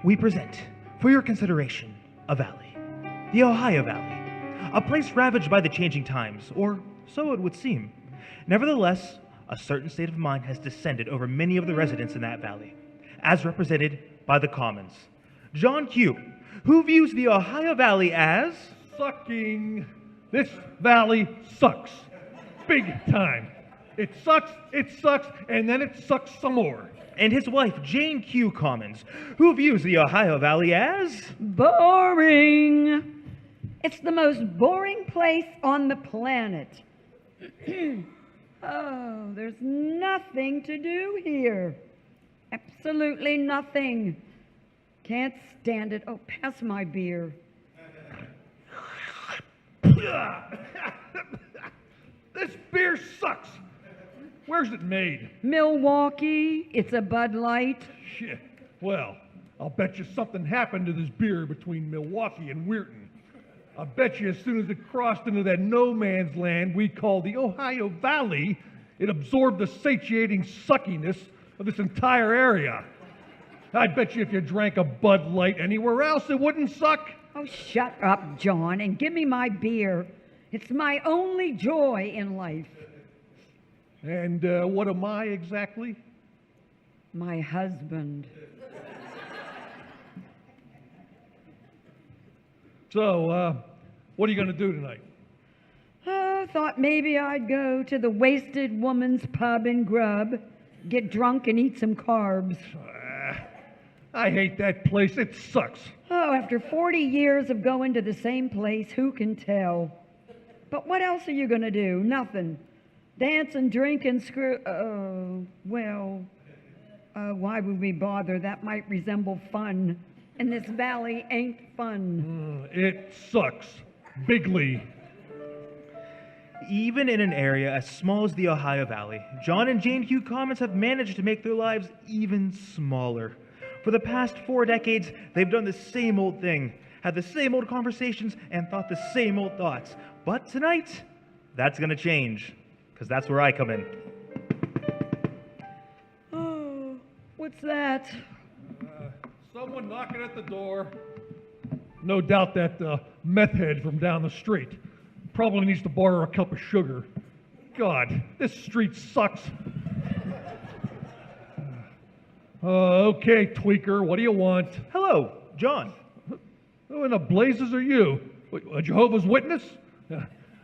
we present, for your consideration, a valley. The Ohio Valley. A place ravaged by the changing times, or so it would seem. Nevertheless, a certain state of mind has descended over many of the residents in that valley, as represented by the Commons. John Q., who views the Ohio Valley as... Sucking. This valley sucks. Big time. It sucks, and then it sucks some more. And his wife, Jane Q. Commons, who views the Ohio Valley as... boring. It's the most boring place on the planet. Oh, there's nothing to do here. Absolutely nothing. Can't stand it. Oh, pass my beer. This beer sucks. Where's it made? Milwaukee. It's a Bud Light. Shit. Well, I'll bet you something happened to this beer between Milwaukee and Weirton. I bet you as soon as it crossed into that no man's land we call the Ohio Valley, it absorbed the satiating suckiness of this entire area. I bet you if you drank a Bud Light anywhere else, it wouldn't suck. Oh, shut up, John, and give me my beer. It's my only joy in life. And what am I exactly? My husband. So, what are you going to do tonight? Oh, thought maybe I'd go to the Wasted Woman's Pub in Grub, get drunk and eat some carbs. I hate that place. It sucks. Oh, after 40 years of going to the same place, who can tell? But what else are you going to do? Nothing. Dance and drink and screw... Oh, well, why would we bother? That might resemble fun. And this valley ain't fun. It sucks. Bigly. Even in an area as small as the Ohio Valley, John and Jane Q. Commons have managed to make their lives even smaller. For the past 4 decades, they've done the same old thing, had the same old conversations, and thought the same old thoughts. But tonight, that's going to change, because that's where I come in. Oh, what's that? Someone knocking at the door. No doubt that meth head from down the street. Probably needs to borrow a cup of sugar. God, this street sucks. Okay, tweaker, what do you want? Hello, John. Who in the blazes are you? A Jehovah's Witness?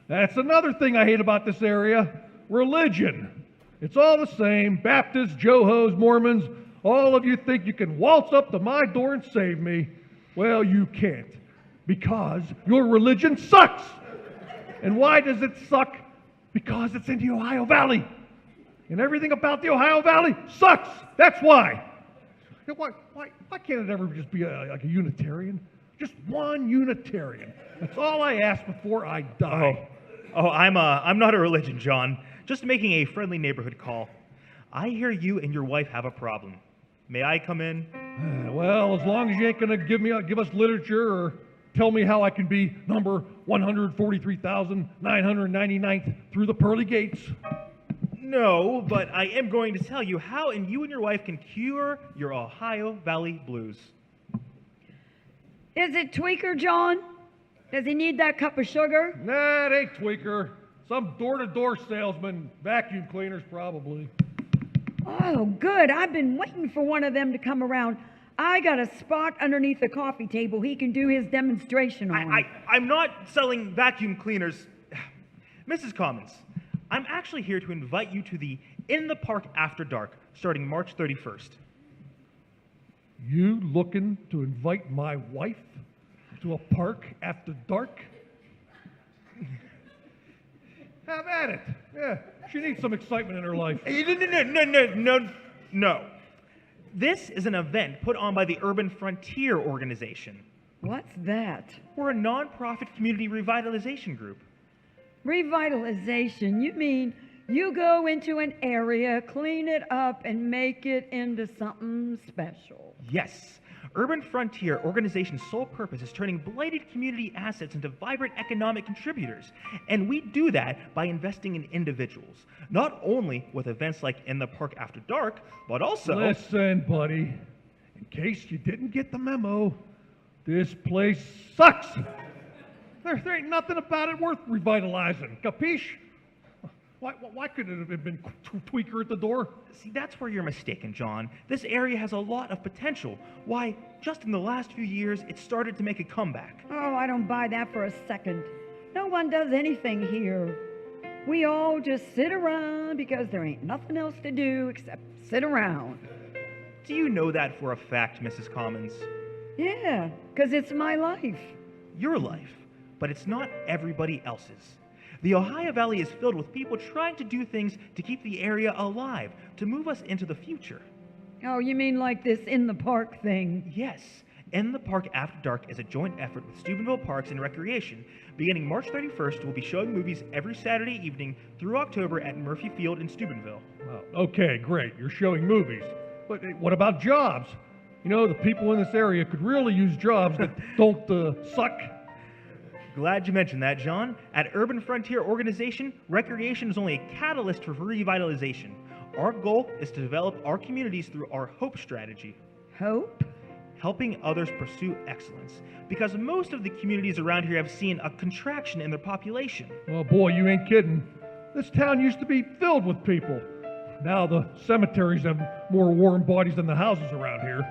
That's another thing I hate about this area. Religion. It's all the same. Baptists, Johos, Mormons, all of you think you can waltz up to my door and save me. Well, you can't. Because your religion sucks. And why does it suck? Because it's in the Ohio Valley. And everything about the Ohio Valley sucks. That's why. Why can't it ever just be like a Unitarian? Just one Unitarian. That's all I ask before I die. I'm not a religion, John. Just making a friendly neighborhood call. I hear you and your wife have a problem. May I come in? Well, as long as you ain't gonna give us literature or tell me how I can be number 143,999th through the pearly gates. No, but I am going to tell you how you and your wife can cure your Ohio Valley blues. Is it Tweaker, John? Does he need that cup of sugar? Nah, it ain't Tweaker. Some door-to-door salesman, vacuum cleaners probably. Oh, good. I've been waiting for one of them to come around. I got a spot underneath the coffee table he can do his demonstration on. I'm not selling vacuum cleaners. Mrs. Commons, I'm actually here to invite you to the In the Park After Dark, starting March 31st. You looking to invite my wife to a park after dark? Have at it. Yeah, she needs some excitement in her life. No. This is an event put on by the Urban Frontier Organization. What's that? We're a non-profit community revitalization group. Revitalization? You mean you go into an area, clean it up, and make it into something special? Yes. Urban Frontier Organization's sole purpose is turning blighted community assets into vibrant economic contributors. And we do that by investing in individuals. Not only with events like In the Park After Dark, but also... Listen, buddy. In case you didn't get the memo, this place sucks. There ain't nothing about it worth revitalizing. Capiche? Why couldn't it have been Tweaker at the door? See, that's where you're mistaken, John. This area has a lot of potential. Why, just in the last few years, it started to make a comeback. Oh, I don't buy that for a second. No one does anything here. We all just sit around because there ain't nothing else to do except sit around. Do you know that for a fact, Mrs. Commons? Yeah, 'cause it's my life. Your life, but it's not everybody else's. The Ohio Valley is filled with people trying to do things to keep the area alive, to move us into the future. Oh, you mean like this in the park thing? Yes, In the Park After Dark is a joint effort with Steubenville Parks and Recreation. Beginning March 31st, we'll be showing movies every Saturday evening through October at Murphy Field in Steubenville. Oh, okay, great. You're showing movies. But what about jobs? You know, the people in this area could really use jobs that don't suck. Glad you mentioned that, John. At Urban Frontier Organization, recreation is only a catalyst for revitalization. Our goal is to develop our communities through our HOPE strategy. Hope? Helping others pursue excellence. Because most of the communities around here have seen a contraction in their population. Oh boy, you ain't kidding. This town used to be filled with people. Now the cemeteries have more warm bodies than the houses around here.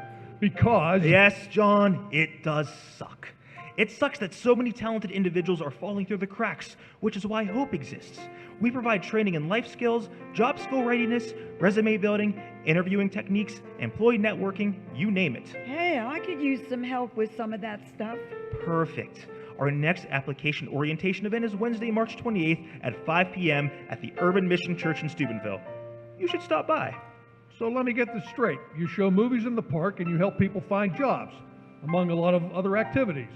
Because... Yes, John, it does suck. It sucks that so many talented individuals are falling through the cracks, which is why HOPE exists. We provide training in life skills, job skill readiness, resume building, interviewing techniques, employee networking, you name it. Hey, I could use some help with some of that stuff. Perfect. Our next application orientation event is Wednesday, March 28th at 5 p.m. at the Urban Mission Church in Steubenville. You should stop by. So let me get this straight. You show movies in the park and you help people find jobs, among a lot of other activities.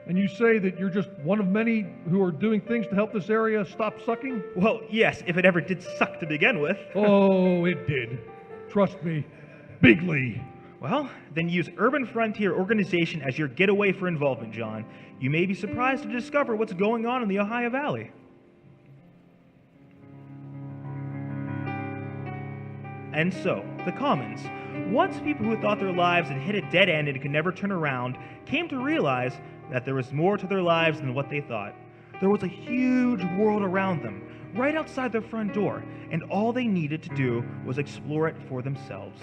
And you say that you're just one of many who are doing things to help this area stop sucking? Well, yes, if it ever did suck to begin with. Oh, it did. Trust me, bigly. Well, then use Urban Frontier Organization as your getaway for involvement, John. You may be surprised to discover what's going on in the Ohio Valley. And so, the Commons. Once people who thought their lives had hit a dead end and could never turn around came to realize that there was more to their lives than what they thought. There was a huge world around them, right outside their front door, and all they needed to do was explore it for themselves.